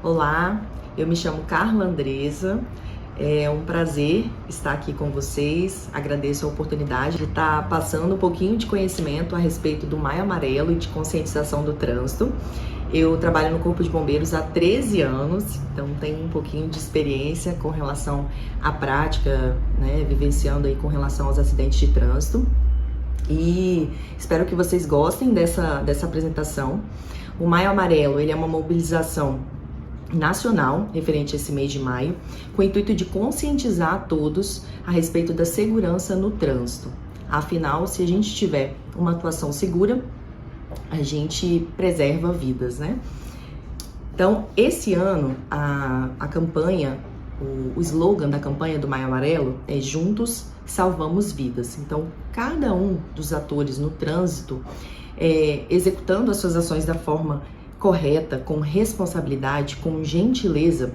Olá, eu me chamo Carla Andresa, é um prazer estar aqui com vocês, agradeço a oportunidade de estar passando um pouquinho de conhecimento a respeito do Maio Amarelo e de conscientização do trânsito. Eu trabalho no Corpo de Bombeiros há 13 anos, então tenho um pouquinho de experiência com relação à prática, né, vivenciando aí com relação aos acidentes de trânsito. E espero que vocês gostem dessa apresentação. O Maio Amarelo, ele é uma mobilização nacional, referente a esse mês de maio, com o intuito de conscientizar a todos a respeito da segurança no trânsito. Afinal, se a gente tiver uma atuação segura, a gente preserva vidas, né? Então, esse ano, a campanha, o slogan da campanha do Maio Amarelo é Juntos Salvamos Vidas. Então, cada um dos atores no trânsito, executando as suas ações da forma correta, com responsabilidade, com gentileza,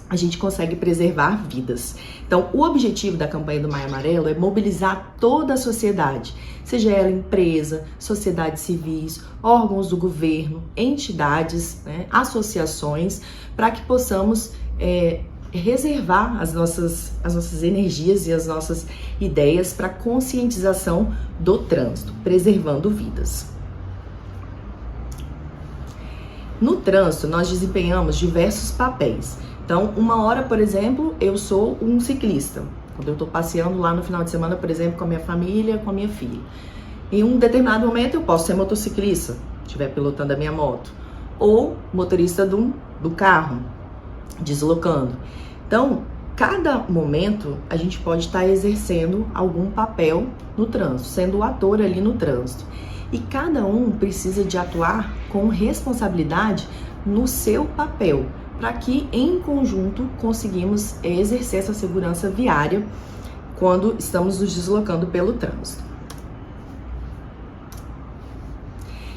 a gente consegue preservar vidas. Então, o objetivo da campanha do Maio Amarelo é mobilizar toda a sociedade, seja ela empresa, sociedades civis, órgãos do governo, entidades, né, associações, para que possamos reservar as nossas energias e as nossas ideias para conscientização do trânsito, preservando vidas. No trânsito, nós desempenhamos diversos papéis. Então, uma hora, por exemplo, eu sou um ciclista. Quando eu estou passeando lá no final de semana, por exemplo, com a minha família, com a minha filha. Em um determinado momento, eu posso ser motociclista, se estiver pilotando a minha moto. Ou motorista do carro, deslocando. Então, cada momento, a gente pode estar exercendo algum papel no trânsito, sendo o ator ali no trânsito. E cada um precisa de atuar com responsabilidade no seu papel, para que em conjunto conseguimos exercer essa segurança viária quando estamos nos deslocando pelo trânsito.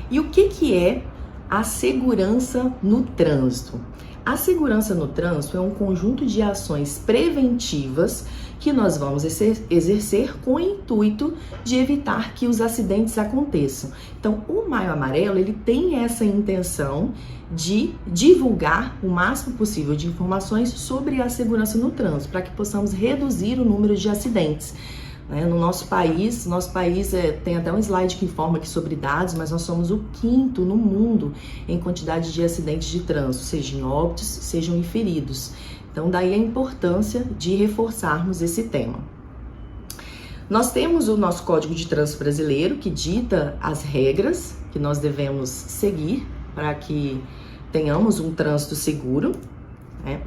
E o que é a segurança no trânsito? A segurança no trânsito é um conjunto de ações preventivas que nós vamos exercer com o intuito de evitar que os acidentes aconteçam. Então, o Maio Amarelo, ele tem essa intenção de divulgar o máximo possível de informações sobre a segurança no trânsito, para que possamos reduzir o número de acidentes. No nosso país tem até um slide que informa aqui sobre dados, mas nós somos o 5º no mundo em quantidade de acidentes de trânsito, sejam óbitos, sejam em feridos. Então, daí a importância de reforçarmos esse tema. Nós temos o nosso Código de Trânsito Brasileiro, que dita as regras que nós devemos seguir para que tenhamos um trânsito seguro, né?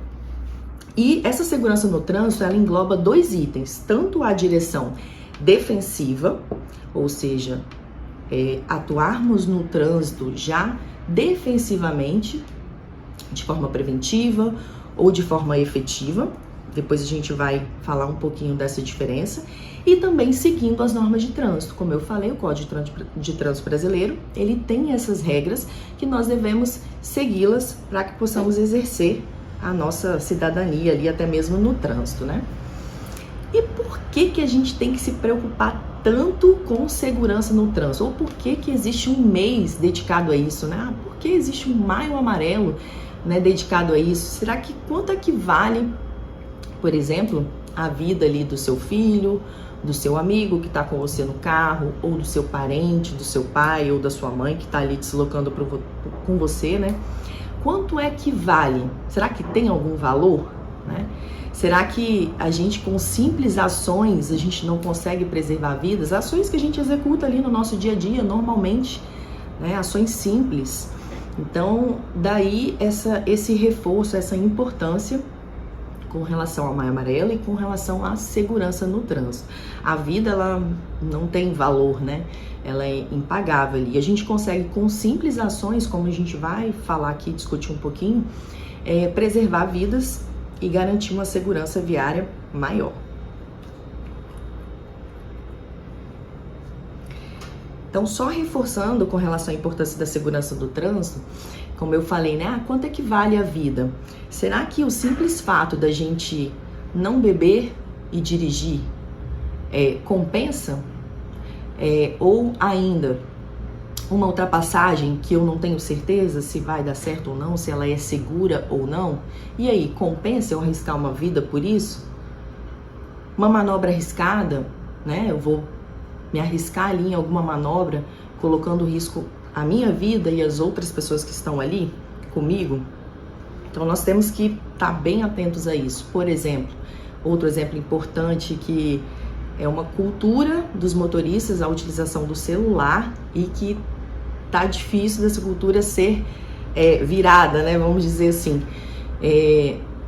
E essa segurança no trânsito, ela engloba 2 itens, tanto a direção defensiva, ou seja, atuarmos no trânsito já defensivamente, de forma preventiva ou de forma efetiva. Depois a gente vai falar um pouquinho dessa diferença. E também seguindo as normas de trânsito. Como eu falei, o Código de Trânsito Brasileiro, ele tem essas regras que nós devemos segui-las para que possamos exercer a nossa cidadania ali, até mesmo no trânsito, né? E por que a gente tem que se preocupar tanto com segurança no trânsito? Ou por que existe um mês dedicado a isso, né? Por que existe um Maio Amarelo, né, dedicado a isso? Será que quanto é que vale, por exemplo, a vida ali do seu filho, do seu amigo que está com você no carro, ou do seu parente, do seu pai ou da sua mãe que está ali deslocando com você, né? Quanto é que vale? Será que tem algum valor, né? Será que a gente, com simples ações, a gente não consegue preservar vidas? Ações que a gente executa ali no nosso dia a dia, normalmente, né? Ações simples. Então, daí esse reforço, essa importância com relação ao Maio Amarelo e com relação à segurança no trânsito. A vida, ela não tem valor, né? Ela é impagável e a gente consegue, com simples ações, como a gente vai falar aqui, discutir um pouquinho, preservar vidas e garantir uma segurança viária maior. Então, só reforçando com relação à importância da segurança do trânsito, como eu falei, né? Quanto é que vale a vida? Será que o simples fato da gente não beber e dirigir compensa? Ou ainda, uma ultrapassagem que eu não tenho certeza se vai dar certo ou não, se ela é segura ou não. E aí, compensa eu arriscar uma vida por isso? Uma manobra arriscada, né? Eu vou me arriscar ali em alguma manobra, colocando em risco a minha vida e as outras pessoas que estão ali comigo. Então nós temos que estar bem atentos a isso. Por exemplo, outro exemplo importante que é uma cultura dos motoristas, a utilização do celular, e que tá difícil dessa cultura ser virada, né? Vamos dizer assim.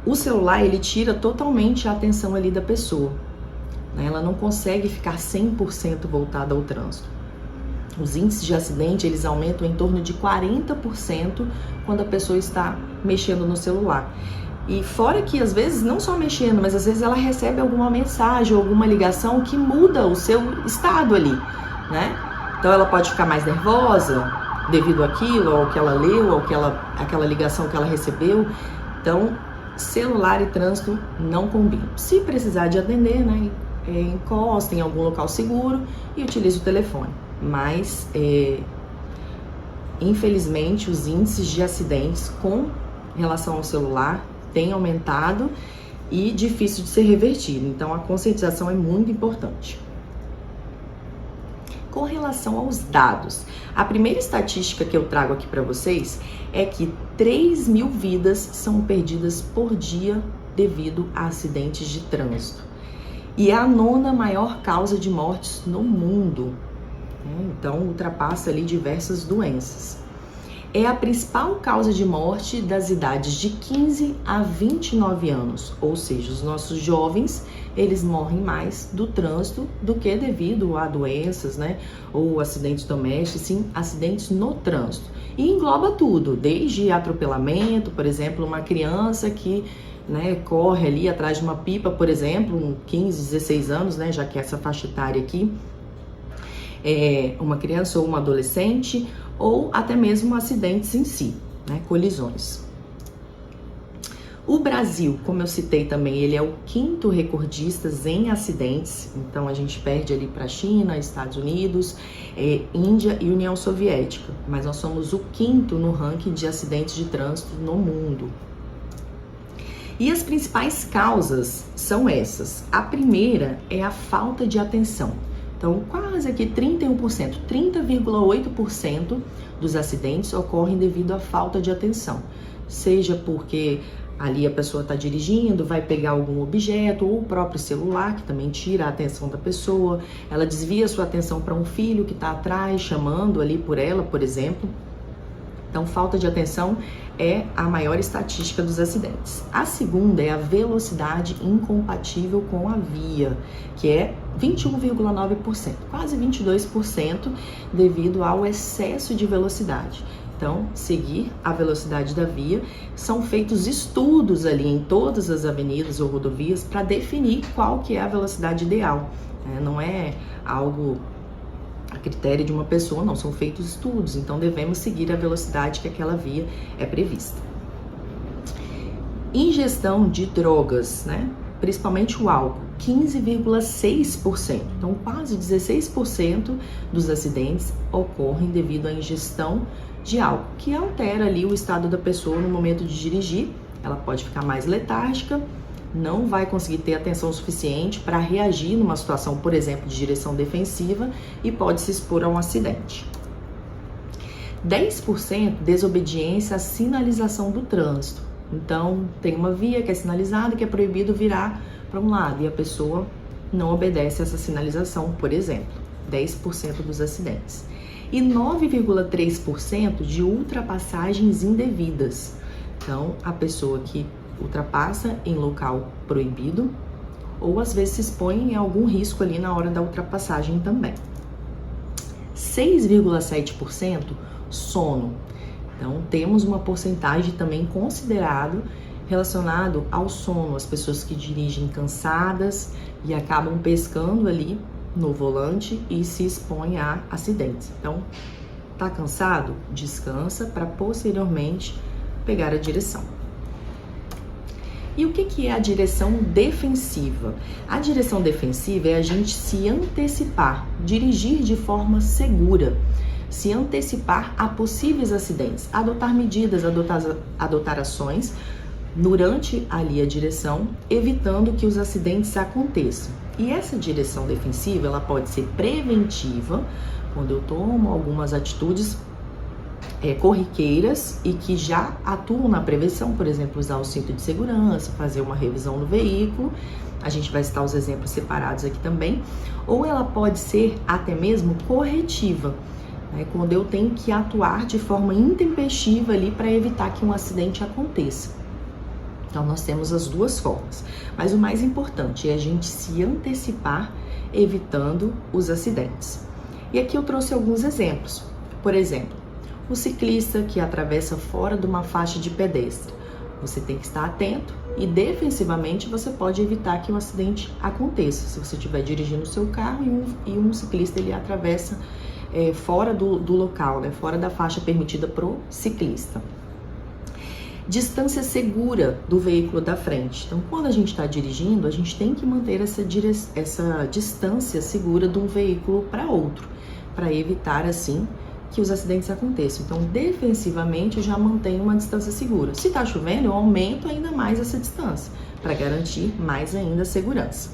O celular, ele tira totalmente a atenção ali da pessoa, né? Ela não consegue ficar 100% voltada ao trânsito. Os índices de acidente, eles aumentam em torno de 40% quando a pessoa está mexendo no celular. E fora que, às vezes, não só mexendo, mas às vezes ela recebe alguma mensagem ou alguma ligação que muda o seu estado ali, né? Então ela pode ficar mais nervosa devido àquilo, ao que ela leu, ao que aquela ligação que ela recebeu. Então, celular e trânsito não combinam. Se precisar de atender, né, encosta em algum local seguro e utilize o telefone. Mas, infelizmente, os índices de acidentes com relação ao celular têm aumentado e difícil de ser revertido. Então, a conscientização é muito importante. Com relação aos dados, a primeira estatística que eu trago aqui para vocês é que 3.000 vidas são perdidas por dia devido a acidentes de trânsito. E é a 9ª maior causa de mortes no mundo. Então, ultrapassa ali diversas doenças. É a principal causa de morte das idades de 15 a 29 anos, ou seja, os nossos jovens, eles morrem mais do trânsito do que devido a doenças, né, ou acidentes domésticos, sim, acidentes no trânsito. E engloba tudo, desde atropelamento, por exemplo, uma criança que, né, corre ali atrás de uma pipa, por exemplo, com 15, 16 anos, né, já que é essa faixa etária aqui, uma criança ou uma adolescente, ou até mesmo acidentes em si, né, colisões. O Brasil, como eu citei também, ele é o 5º recordista em acidentes, então a gente perde ali para a China, Estados Unidos, Índia e União Soviética, mas nós somos o 5º no ranking de acidentes de trânsito no mundo. E as principais causas são essas. A primeira é a falta de atenção. Então, quase aqui 31%, 30,8% dos acidentes ocorrem devido à falta de atenção. Seja porque ali a pessoa está dirigindo, vai pegar algum objeto, ou o próprio celular, que também tira a atenção da pessoa, ela desvia sua atenção para um filho que está atrás, chamando ali por ela, por exemplo. Então, falta de atenção é a maior estatística dos acidentes. A segunda é a velocidade incompatível com a via, que é 21,9%, quase 22%, devido ao excesso de velocidade. Então, seguir a velocidade da via, são feitos estudos ali em todas as avenidas ou rodovias para definir qual que é a velocidade ideal. Não é algo a critério de uma pessoa, não, são feitos estudos, então devemos seguir a velocidade que aquela via é prevista. Ingestão de drogas, né? Principalmente o álcool, 15,6%, então quase 16% dos acidentes ocorrem devido à ingestão de álcool, que altera ali o estado da pessoa no momento de dirigir. Ela pode ficar mais letárgica, não vai conseguir ter atenção suficiente para reagir numa situação, por exemplo, de direção defensiva, e pode se expor a um acidente. 10% desobediência à sinalização do trânsito. Então, tem uma via que é sinalizada, que é proibido virar para um lado, e a pessoa não obedece essa sinalização, por exemplo. 10% dos acidentes. E 9,3% de ultrapassagens indevidas. Então, a pessoa que ultrapassa em local proibido, ou às vezes se expõe em algum risco ali na hora da ultrapassagem também. 6,7% sono. Então, temos uma porcentagem também considerado relacionado ao sono, as pessoas que dirigem cansadas e acabam pescando ali no volante e se expõem a acidentes. Então, tá cansado? Descansa para posteriormente pegar a direção. E o que é a direção defensiva? A direção defensiva é a gente se antecipar, dirigir de forma segura, se antecipar a possíveis acidentes, adotar medidas, adotar ações durante ali a direção, evitando que os acidentes aconteçam. E essa direção defensiva, ela pode ser preventiva, quando eu tomo algumas atitudes corriqueiras e que já atuam na prevenção, por exemplo, usar o cinto de segurança, fazer uma revisão no veículo. A gente vai citar os exemplos separados aqui também. Ou ela pode ser até mesmo corretiva, né, quando eu tenho que atuar de forma intempestiva ali para evitar que um acidente aconteça. Então, nós temos as duas formas. Mas o mais importante é a gente se antecipar, evitando os acidentes. E aqui eu trouxe alguns exemplos. Por exemplo, o ciclista que atravessa fora de uma faixa de pedestre. Você tem que estar atento e defensivamente você pode evitar que um acidente aconteça. Se você estiver dirigindo o seu carro e um ciclista ele atravessa fora do local, né, fora da faixa permitida para o ciclista. Distância segura do veículo da frente. Então, quando a gente está dirigindo, a gente tem que manter essa distância segura de um veículo para outro, para evitar, assim, que os acidentes aconteçam. Então, defensivamente, eu já mantenho uma distância segura. Se está chovendo, eu aumento ainda mais essa distância, para garantir mais ainda a segurança.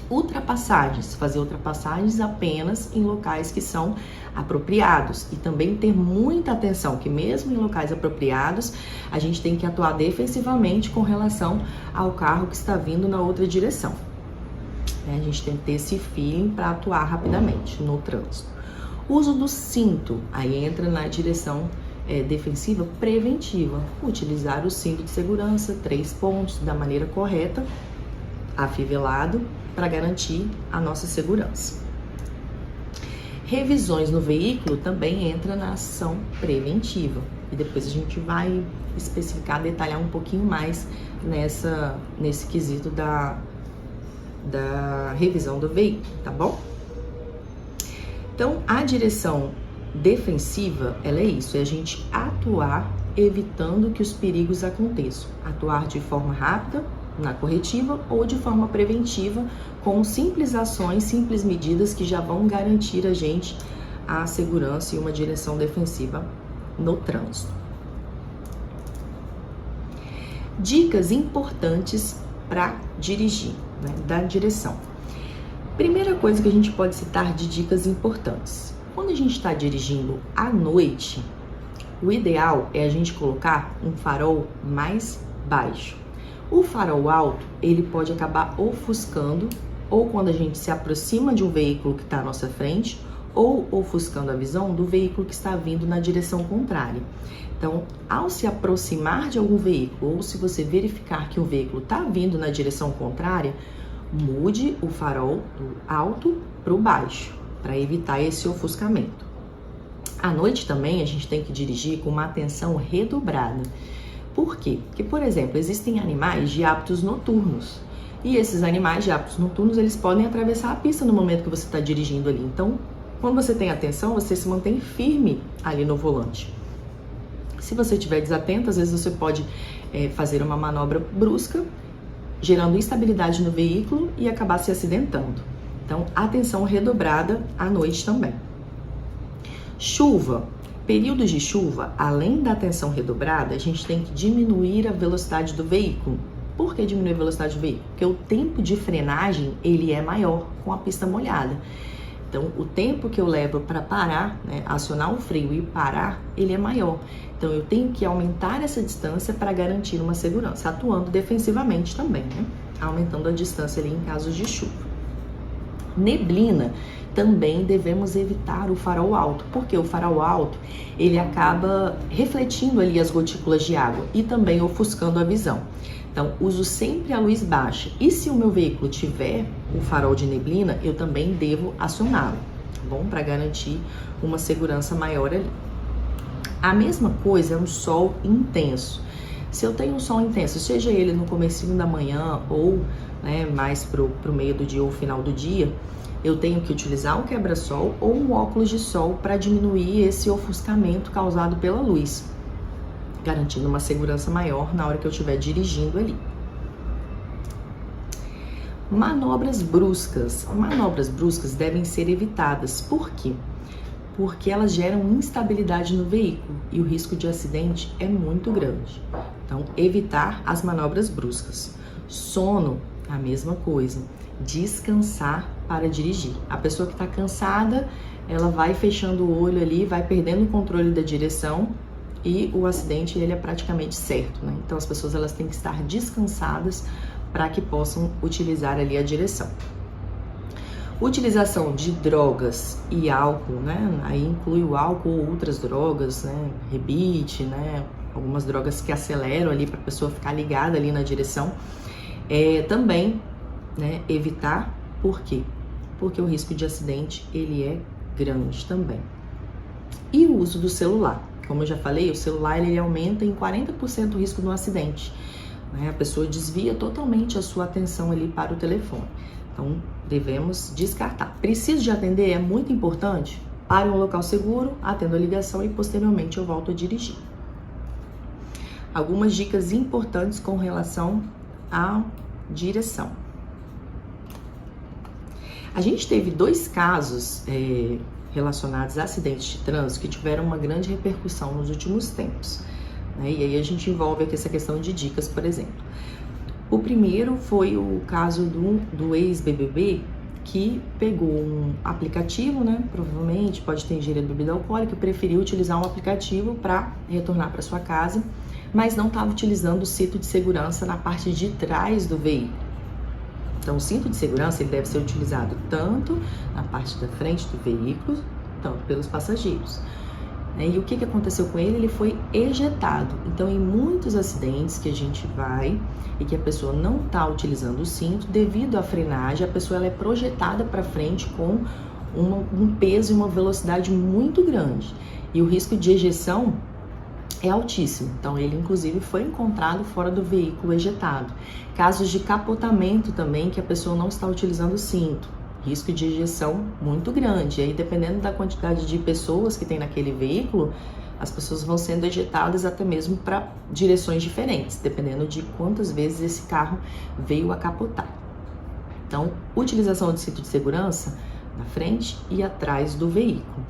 Ultrapassagens, fazer ultrapassagens apenas em locais que são apropriados e também ter muita atenção que mesmo em locais apropriados a gente tem que atuar defensivamente com relação ao carro que está vindo na outra direção. A gente tem que ter esse feeling para atuar rapidamente no trânsito. Uso do cinto, aí entra na direção defensiva preventiva, utilizar o cinto de segurança, 3 pontos, da maneira correta, afivelado, para garantir a nossa segurança. Revisões no veículo também entra na ação preventiva. E depois a gente vai especificar, detalhar um pouquinho mais nesse quesito da revisão do veículo, tá bom? Então, a direção defensiva, ela é isso, é a gente atuar evitando que os perigos aconteçam. Atuar de forma rápida, na corretiva ou de forma preventiva, com simples ações, simples medidas que já vão garantir a gente a segurança e uma direção defensiva no trânsito. Dicas importantes para dirigir, né, da direção. Primeira coisa que a gente pode citar de dicas importantes. Quando a gente está dirigindo à noite, o ideal é a gente colocar um farol mais baixo. O farol alto, ele pode acabar ofuscando, ou quando a gente se aproxima de um veículo que está à nossa frente, ou ofuscando a visão do veículo que está vindo na direção contrária. Então, ao se aproximar de algum veículo, ou se você verificar que o veículo está vindo na direção contrária, mude o farol do alto para o baixo, para evitar esse ofuscamento. À noite também, a gente tem que dirigir com uma atenção redobrada. Por quê? Porque, por exemplo, existem animais de hábitos noturnos. E esses animais de hábitos noturnos, eles podem atravessar a pista no momento que você está dirigindo ali. Então, quando você tem atenção, você se mantém firme ali no volante. Se você estiver desatento, às vezes você pode fazer uma manobra brusca, gerando instabilidade no veículo e acabar se acidentando. Então, atenção redobrada à noite também. Chuva. Períodos de chuva, além da atenção redobrada, a gente tem que diminuir a velocidade do veículo. Por que diminuir a velocidade do veículo? Porque o tempo de frenagem, ele é maior com a pista molhada. Então, o tempo que eu levo para parar, né, acionar o freio e parar, ele é maior. Então, eu tenho que aumentar essa distância para garantir uma segurança, atuando defensivamente também, né? Aumentando a distância ali em casos de chuva. Neblina, também devemos evitar o farol alto, porque o farol alto, ele acaba refletindo ali as gotículas de água e também ofuscando a visão. Então, uso sempre a luz baixa. E se o meu veículo tiver o farol de neblina, eu também devo acioná-lo, tá bom? Para garantir uma segurança maior ali. A mesma coisa é um sol intenso. Se eu tenho um sol intenso, seja ele no comecinho da manhã ou mais pro meio do dia ou final do dia, eu tenho que utilizar um quebra-sol ou um óculos de sol para diminuir esse ofuscamento causado pela luz, garantindo uma segurança maior na hora que eu estiver dirigindo ali. Manobras bruscas. Manobras bruscas devem ser evitadas. Por quê? porque elas geram instabilidade no veículo e o risco de acidente é muito grande. Então, evitar as manobras bruscas. Sono, a mesma coisa. Descansar para dirigir. A pessoa que está cansada, ela vai fechando o olho ali, vai perdendo o controle da direção e o acidente ele é praticamente certo, né? Então, as pessoas elas têm que estar descansadas para que possam utilizar ali a direção. Utilização de drogas e álcool, né? Aí inclui o álcool ou outras drogas, né? Rebite, né? Algumas drogas que aceleram ali para a pessoa ficar ligada ali na direção. Também, né? Evitar, por quê? Porque o risco de acidente ele é grande também. E o uso do celular. Como eu já falei, o celular ele aumenta em 40% o risco de um acidente. Né? A pessoa desvia totalmente a sua atenção ali para o telefone. Então, devemos descartar. Preciso de atender? É muito importante. Pare em um local seguro, atendo a ligação e posteriormente eu volto a dirigir. Algumas dicas importantes com relação à direção. A gente teve 2 casos relacionados a acidentes de trânsito que tiveram uma grande repercussão nos últimos tempos. Né? E aí a gente envolve aqui essa questão de dicas, por exemplo. O primeiro foi o caso do ex-BBB que pegou um aplicativo, né? Provavelmente pode ter ingerido bebida alcoólica, preferiu utilizar um aplicativo para retornar para sua casa, mas não estava utilizando o cinto de segurança na parte de trás do veículo. Então, o cinto de segurança ele deve ser utilizado tanto na parte da frente do veículo, tanto pelos passageiros. E o que aconteceu com ele? Ele foi ejetado. Então, em muitos acidentes que a gente vai e que a pessoa não está utilizando o cinto, devido à frenagem, a pessoa ela é projetada para frente com um peso e uma velocidade muito grande. E o risco de ejeção é altíssimo. Então, ele inclusive foi encontrado fora do veículo ejetado. Casos de capotamento também, que a pessoa não está utilizando o cinto. Risco de ejeção muito grande. E aí, dependendo da quantidade de pessoas que tem naquele veículo, as pessoas vão sendo ejetadas até mesmo para direções diferentes, dependendo de quantas vezes esse carro veio a capotar. Então, utilização de cinto de segurança na frente e atrás do veículo.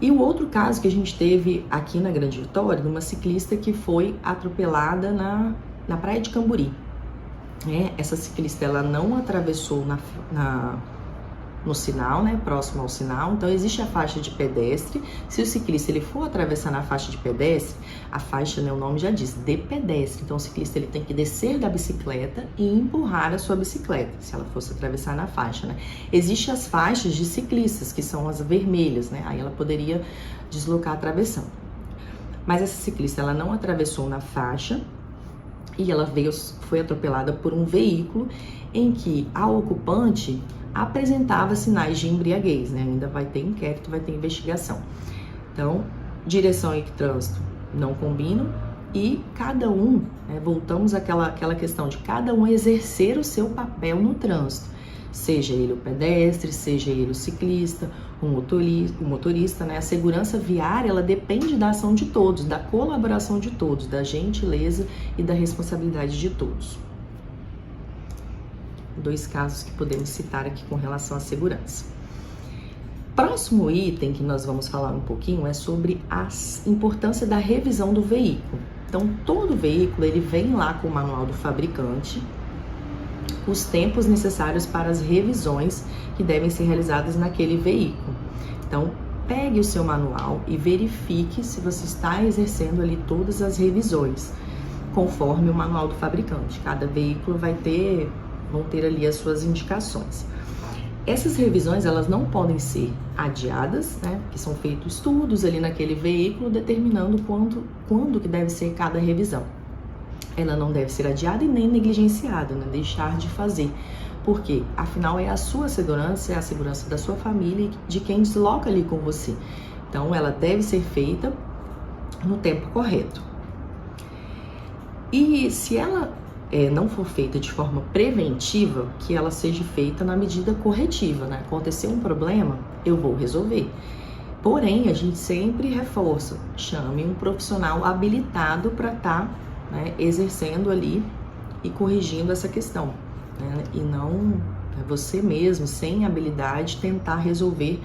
E o outro caso que a gente teve aqui na Grande Vitória, de uma ciclista que foi atropelada na praia de Camburi. Essa ciclista ela não atravessou no sinal, né, próximo ao sinal. Então existe a faixa de pedestre. Se o ciclista ele for atravessar na faixa de pedestre, a faixa, né, o nome já diz, de pedestre. Então o ciclista ele tem que descer da bicicleta e empurrar a sua bicicleta, se ela fosse atravessar na faixa, né? Existem as faixas de ciclistas, que são as vermelhas, né? Aí ela poderia deslocar atravessando. Mas essa ciclista ela não atravessou na faixa e ela foi atropelada por um veículo em que a ocupante apresentava sinais de embriaguez, né? Ainda vai ter inquérito, vai ter investigação. Então, direção e trânsito não combinam e cada um, né, voltamos àquela questão de cada um exercer o seu papel no trânsito, seja ele o pedestre, seja ele o ciclista, o motorista, né? A segurança viária, ela depende da ação de todos, da colaboração de todos, da gentileza e da responsabilidade de todos. 2 casos que podemos citar aqui com relação à segurança. Próximo item que nós vamos falar um pouquinho é sobre a importância da revisão do veículo. Então, todo veículo ele vem lá com o manual do fabricante, os tempos necessários para as revisões que devem ser realizadas naquele veículo. Então, pegue o seu manual e verifique se você está exercendo ali todas as revisões, conforme o manual do fabricante. Cada veículo vão ter ali as suas indicações. Essas revisões, elas não podem ser adiadas, né? Que são feitos estudos ali naquele veículo, determinando quando que deve ser cada revisão. Ela não deve ser adiada e nem negligenciada, né? Deixar de fazer. Porque, afinal, é a sua segurança, é a segurança da sua família e de quem desloca ali com você. Então, ela deve ser feita no tempo correto. E se ela não for feita de forma preventiva, que ela seja feita na medida corretiva, né? Aconteceu um problema, eu vou resolver. Porém, a gente sempre reforça, chame um profissional habilitado para estar exercendo ali e corrigindo essa questão, né? E não você mesmo, sem habilidade, tentar resolver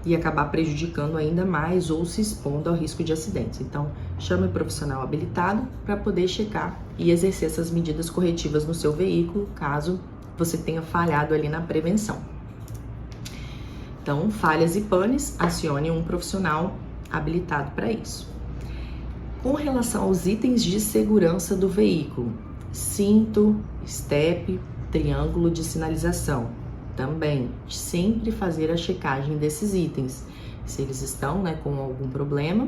e acabar prejudicando ainda mais ou se expondo ao risco de acidentes. Então, chame o profissional habilitado para poder checar e exercer essas medidas corretivas no seu veículo, caso você tenha falhado ali na prevenção. Então, falhas e panes, acione um profissional habilitado para isso. Com relação aos itens de segurança do veículo, cinto, estepe, triângulo de sinalização. Também, sempre fazer a checagem desses itens, se eles estão, né, com algum problema,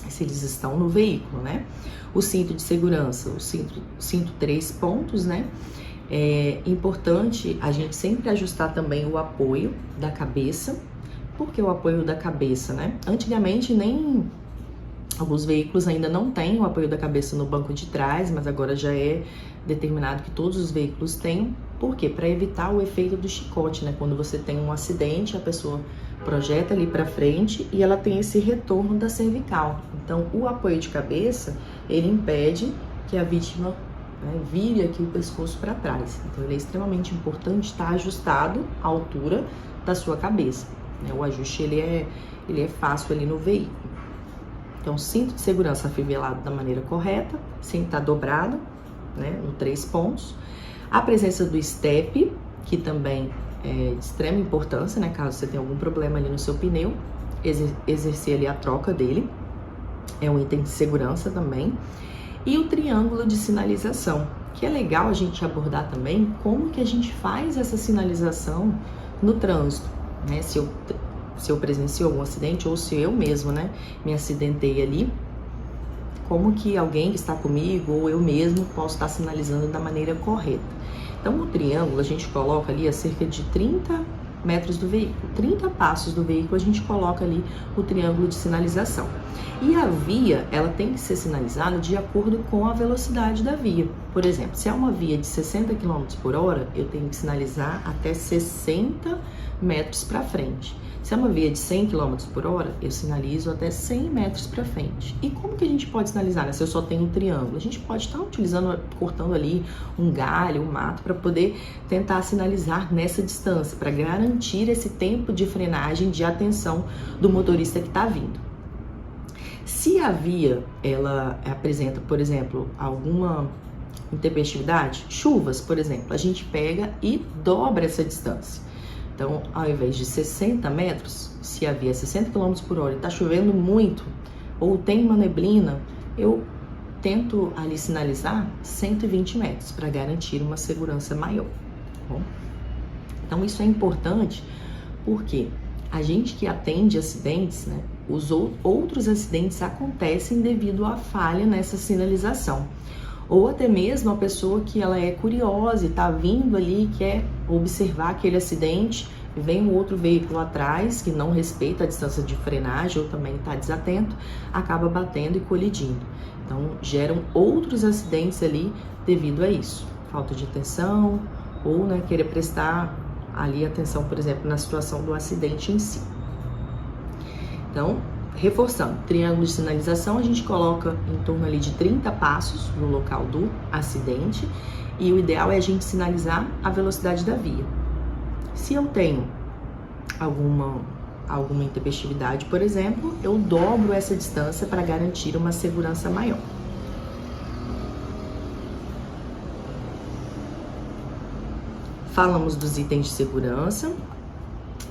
se eles estão no veículo, né? O cinto de segurança, o cinto 3 pontos, né? É importante a gente sempre ajustar também o apoio da cabeça. Por que o apoio da cabeça, né? Antigamente alguns veículos ainda não têm o apoio da cabeça no banco de trás, mas agora já é determinado que todos os veículos tenham. Por quê? Para evitar o efeito do chicote, né? Quando você tem um acidente, a pessoa projeta ali para frente e ela tem esse retorno da cervical. Então, o apoio de cabeça, ele impede que a vítima, né, vire aqui o pescoço para trás. Então, ele é extremamente importante estar ajustado à altura da sua cabeça, né? O ajuste, ele é fácil ali no veículo. Então, cinto de segurança afivelado da maneira correta, sem estar dobrado, né, no 3 pontos. A presença do estepe, que também é de extrema importância, né, caso você tenha algum problema ali no seu pneu, exercer ali a troca dele, é um item de segurança também. E o triângulo de sinalização, que é legal a gente abordar também como que a gente faz essa sinalização no trânsito, né, se eu presencio algum acidente ou se eu mesmo, né, me acidentei ali, como que alguém que está comigo ou eu mesmo posso estar sinalizando da maneira correta. Então, o triângulo a gente coloca ali a cerca de 30 metros do veículo, 30 passos do veículo a gente coloca ali o triângulo de sinalização. E a via, ela tem que ser sinalizada de acordo com a velocidade da via. Por exemplo, se é uma via de 60 km por hora, eu tenho que sinalizar até 60 metros para frente. Se é uma via de 100 km por hora, eu sinalizo até 100 metros para frente. E como que a gente pode sinalizar, né, se eu só tenho um triângulo? A gente pode estar cortando ali um galho, um mato, para poder tentar sinalizar nessa distância, para garantir esse tempo de frenagem, de atenção do motorista que está vindo. Se a via, ela apresenta, por exemplo, alguma intempestividade, chuvas, por exemplo, a gente pega e dobra essa distância. Então, ao invés de 60 metros, se a via é 60 km por hora e está chovendo muito, ou tem uma neblina, eu tento ali sinalizar 120 metros para garantir uma segurança maior. Bom? Então, isso é importante porque a gente que atende acidentes, né, os outros acidentes acontecem devido à falha nessa sinalização. Ou até mesmo a pessoa que ela é curiosa e está vindo ali, quer observar aquele acidente, vem um outro veículo atrás que não respeita a distância de frenagem ou também está desatento, acaba batendo e colidindo. Então, geram outros acidentes ali devido a isso. Falta de atenção ou, né, querer prestar ali atenção, por exemplo, na situação do acidente em si. Então, reforçando, triângulo de sinalização, a gente coloca em torno ali de 30 passos no local do acidente e o ideal é a gente sinalizar a velocidade da via. Se eu tenho alguma intempestividade, por exemplo, eu dobro essa distância para garantir uma segurança maior. Falamos dos itens de segurança.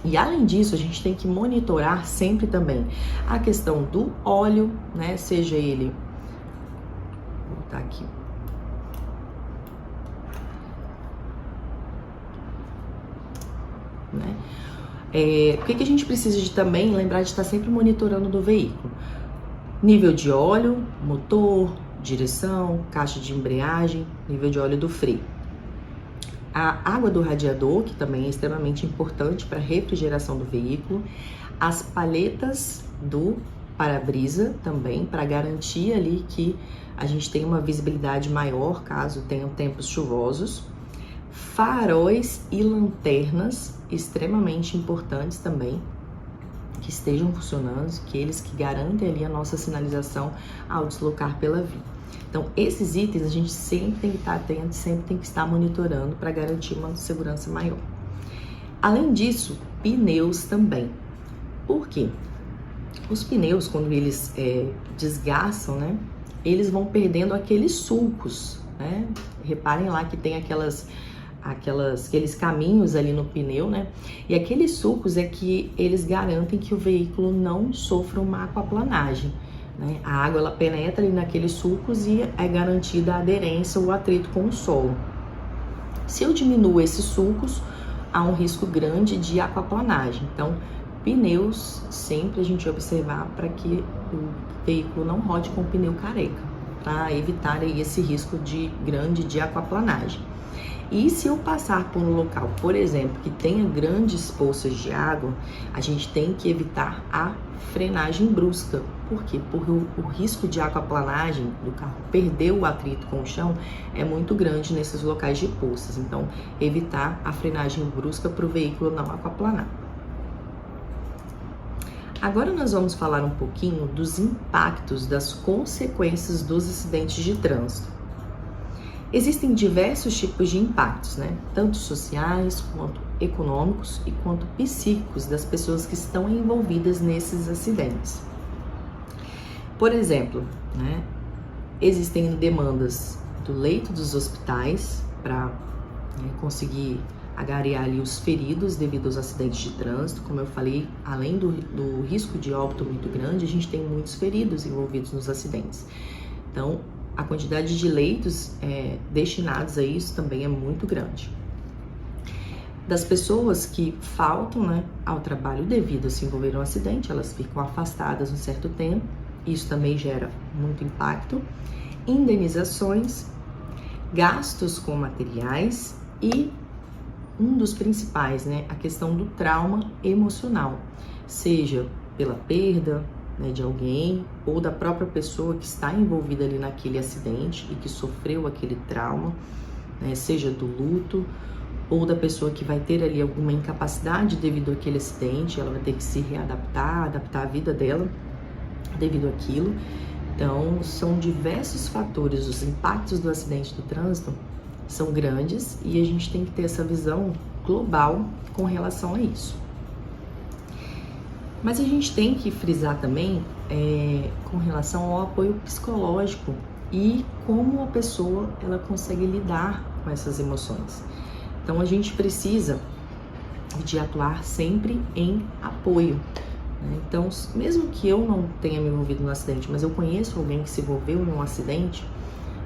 E além disso, a gente tem que monitorar sempre também a questão do óleo, né? Seja ele, vou botar aqui, né? O que a gente precisa de também lembrar de estar sempre monitorando do veículo? Nível de óleo, motor, direção, caixa de embreagem, nível de óleo do freio. A água do radiador, que também é extremamente importante para a refrigeração do veículo, as palhetas do para-brisa também, para garantir ali que a gente tenha uma visibilidade maior caso tenham tempos chuvosos, faróis e lanternas, extremamente importantes também, que estejam funcionando, que eles que garantem ali a nossa sinalização ao deslocar pela via. Então, esses itens a gente sempre tem que estar atento, sempre tem que estar monitorando para garantir uma segurança maior. Além disso, pneus também. Por quê? Os pneus, quando eles desgastam, né, eles vão perdendo aqueles sulcos, né? Reparem lá que tem aqueles caminhos ali no pneu, né? E aqueles sulcos é que eles garantem que o veículo não sofra uma aquaplanagem, né? A água ela penetra ali naqueles sulcos e é garantida a aderência ou atrito com o solo. Se eu diminuo esses sulcos, há um risco grande de aquaplanagem. Então, pneus sempre a gente observar para que o veículo não rode com o pneu careca, para evitar aí esse risco grande de aquaplanagem. E se eu passar por um local, por exemplo, que tenha grandes poças de água, a gente tem que evitar a frenagem brusca. Por quê? Porque o risco de aquaplanagem do carro perder o atrito com o chão é muito grande nesses locais de poças. Então, evitar a frenagem brusca para o veículo não aquaplanar. Agora nós vamos falar um pouquinho dos impactos, das consequências dos acidentes de trânsito. Existem diversos tipos de impactos, né? Tanto sociais, quanto econômicos e quanto psíquicos das pessoas que estão envolvidas nesses acidentes. Por exemplo, né, existem demandas do leito dos hospitais para conseguir agariar ali os feridos devido aos acidentes de trânsito. Como eu falei, além do risco de óbito muito grande, a gente tem muitos feridos envolvidos nos acidentes. Então, a quantidade de leitos destinados a isso também é muito grande. Das pessoas que faltam, né, ao trabalho devido a se envolver no acidente, elas ficam afastadas um certo tempo, isso também gera muito impacto. Indenizações, gastos com materiais e um dos principais, né, a questão do trauma emocional, seja pela perda, né, de alguém ou da própria pessoa que está envolvida ali naquele acidente e que sofreu aquele trauma, né, seja do luto ou da pessoa que vai ter ali alguma incapacidade devido àquele acidente, ela vai ter que se readaptar, adaptar a vida dela devido àquilo. Então, são diversos fatores, os impactos do acidente do trânsito são grandes e a gente tem que ter essa visão global com relação a isso. Mas a gente tem que frisar também com relação ao apoio psicológico e como a pessoa ela consegue lidar com essas emoções. Então a gente precisa de atuar sempre em apoio, né? Então, mesmo que eu não tenha me envolvido no acidente, mas eu conheço alguém que se envolveu num acidente,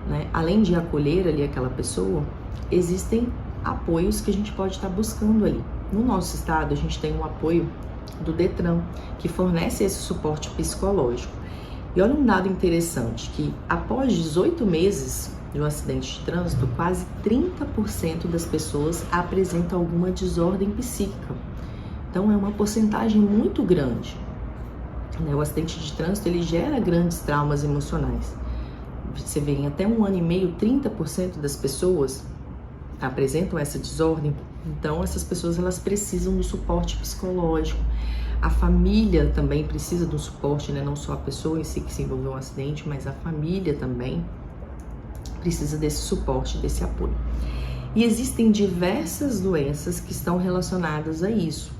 né? Além de acolher ali aquela pessoa, existem apoios que a gente pode estar buscando ali. No nosso estado, a gente tem um apoio do Detran, que fornece esse suporte psicológico. E olha um dado interessante, que após 18 meses de um acidente de trânsito, quase 30% das pessoas apresentam alguma desordem psíquica. Então é uma porcentagem muito grande, né? O acidente de trânsito ele gera grandes traumas emocionais. Você vê em até 1 ano e meio, 30% das pessoas apresentam essa desordem. Então essas pessoas elas precisam do suporte psicológico. A família também precisa do suporte, né? Não só a pessoa em si que se envolveu em um acidente, mas a família também precisa desse suporte, desse apoio. E existem diversas doenças que estão relacionadas a isso.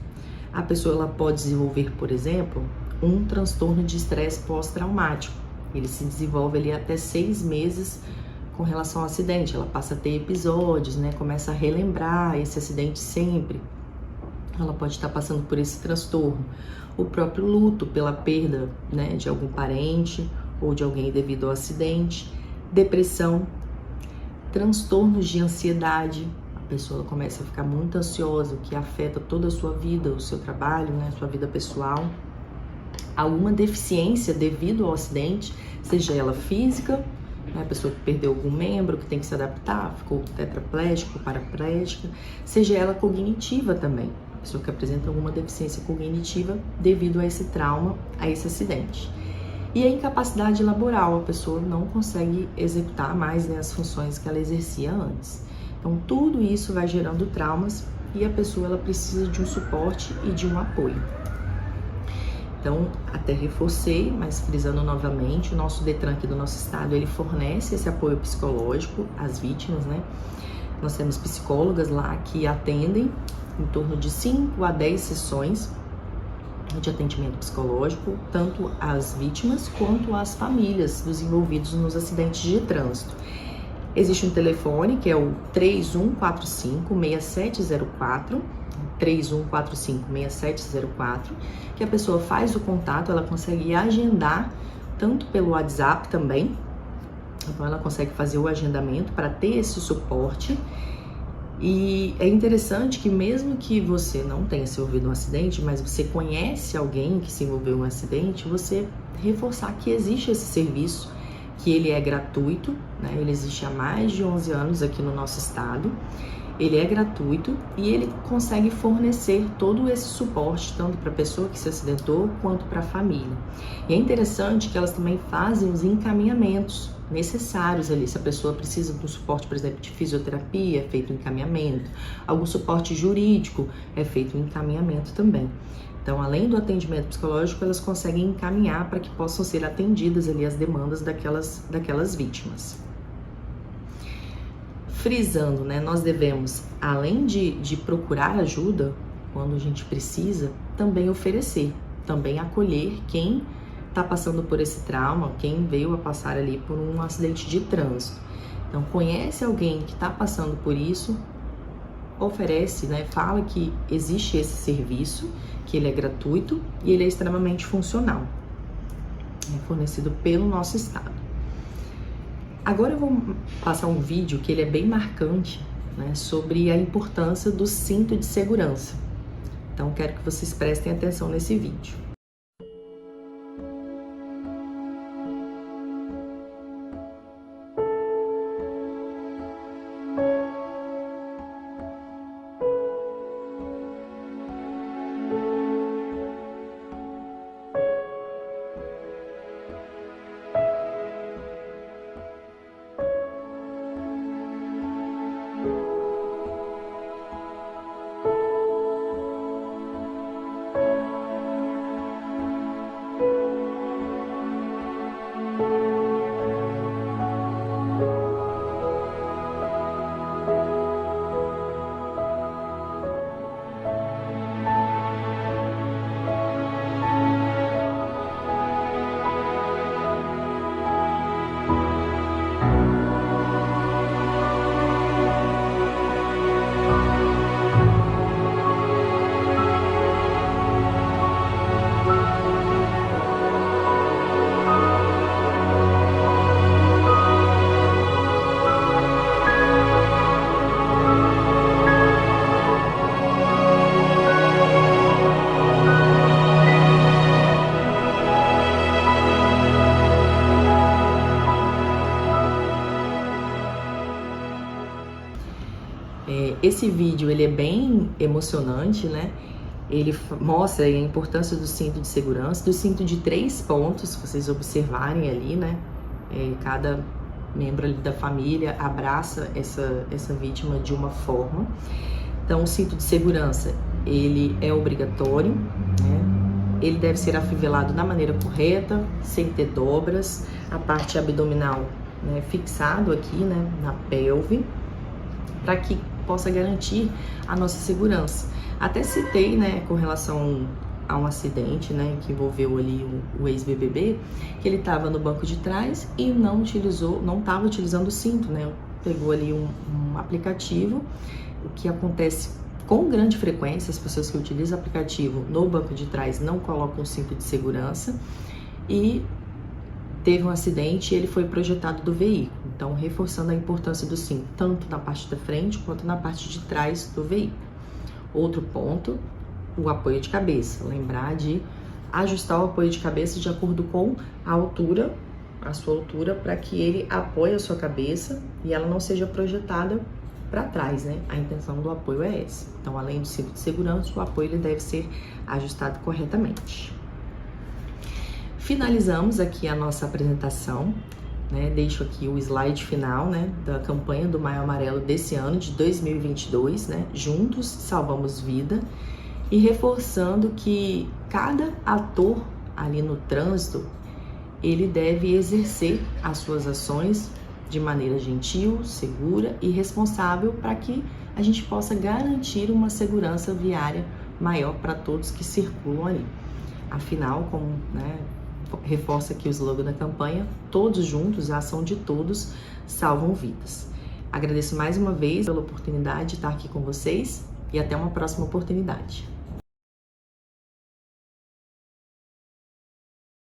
A pessoa ela pode desenvolver, por exemplo, um transtorno de estresse pós-traumático. Ele se desenvolve ali até 6 meses com relação ao acidente. Ela passa a ter episódios, né? Começa a relembrar esse acidente sempre. Ela pode estar passando por esse transtorno. O próprio luto pela perda, né, de algum parente ou de alguém devido ao acidente. Depressão, transtornos de ansiedade. A pessoa começa a ficar muito ansiosa, o que afeta toda a sua vida, o seu trabalho, né, sua vida pessoal. Alguma deficiência devido ao acidente, seja ela física, né, a pessoa que perdeu algum membro, que tem que se adaptar, ficou tetraplégico, paraplégica, seja ela cognitiva também, a pessoa que apresenta alguma deficiência cognitiva devido a esse trauma, a esse acidente. E a incapacidade laboral, a pessoa não consegue executar mais, né, as funções que ela exercia antes. Então tudo isso vai gerando traumas e a pessoa ela precisa de um suporte e de um apoio. Então, até reforcei, mas frisando novamente, o nosso Detran aqui do nosso estado, ele fornece esse apoio psicológico às vítimas, né? Nós temos psicólogas lá que atendem em torno de 5 a 10 sessões de atendimento psicológico, tanto às vítimas quanto às famílias dos envolvidos nos acidentes de trânsito. Existe um telefone que é o 3145-6704, 3145-6704, que a pessoa faz o contato, ela consegue agendar tanto pelo WhatsApp também, então ela consegue fazer o agendamento para ter esse suporte. E é interessante que mesmo que você não tenha se envolvido em um acidente, mas você conhece alguém que se envolveu em um acidente, você reforçar que existe esse serviço, que ele é gratuito, né? Ele existe há mais de 11 anos aqui no nosso estado, ele é gratuito e ele consegue fornecer todo esse suporte, tanto para a pessoa que se acidentou, quanto para a família. E é interessante que elas também fazem os encaminhamentos necessários ali. Se a pessoa precisa de um suporte, por exemplo, de fisioterapia, é feito um encaminhamento. Algum suporte jurídico, é feito um encaminhamento também. Então, além do atendimento psicológico, elas conseguem encaminhar para que possam ser atendidas ali as demandas daquelas vítimas. Frisando, né, nós devemos, além de procurar ajuda, quando a gente precisa, também oferecer, também acolher quem está passando por esse trauma, quem veio a passar ali por um acidente de trânsito. Então, conhece alguém que está passando por isso, oferece, né, fala que existe esse serviço, que ele é gratuito e ele é extremamente funcional, é fornecido pelo nosso estado. Agora eu vou passar um vídeo que ele é bem marcante, né, sobre a importância do cinto de segurança. Então, quero que vocês prestem atenção nesse vídeo. Esse vídeo ele é bem emocionante, né? Ele mostra a importância do cinto de segurança, do cinto de 3 pontos, se vocês observarem ali, né? Cada membro ali da família abraça essa vítima de uma forma. Então, o cinto de segurança, ele é obrigatório, né? Ele deve ser afivelado da maneira correta, sem ter dobras, a parte abdominal, né, fixado aqui, né, na pelve, para que possa garantir a nossa segurança. Até citei, né, com relação a um acidente, né, que envolveu ali o ex-BBB, que ele estava no banco de trás e não estava utilizando o cinto, né, pegou ali um aplicativo, o que acontece com grande frequência, as pessoas que utilizam o aplicativo no banco de trás não colocam o cinto de segurança e teve um acidente e ele foi projetado do veículo. Então, reforçando a importância do cinto, tanto na parte da frente quanto na parte de trás do veículo. Outro ponto, o apoio de cabeça. Lembrar de ajustar o apoio de cabeça de acordo com a altura, a sua altura, para que ele apoie a sua cabeça e ela não seja projetada para trás, né? A intenção do apoio é essa. Então, além do cinto de segurança, o apoio ele deve ser ajustado corretamente. Finalizamos aqui a nossa apresentação, né? Deixo aqui o slide final, né, da campanha do Maio Amarelo desse ano, de 2022, né? Juntos salvamos vida. E reforçando que cada ator ali no trânsito, ele deve exercer as suas ações de maneira gentil, segura e responsável para que a gente possa garantir uma segurança viária maior para todos que circulam ali. Afinal, como, né, reforça aqui o slogan da campanha, todos juntos, a ação de todos salvam vidas. Agradeço mais uma vez pela oportunidade de estar aqui com vocês e até uma próxima oportunidade.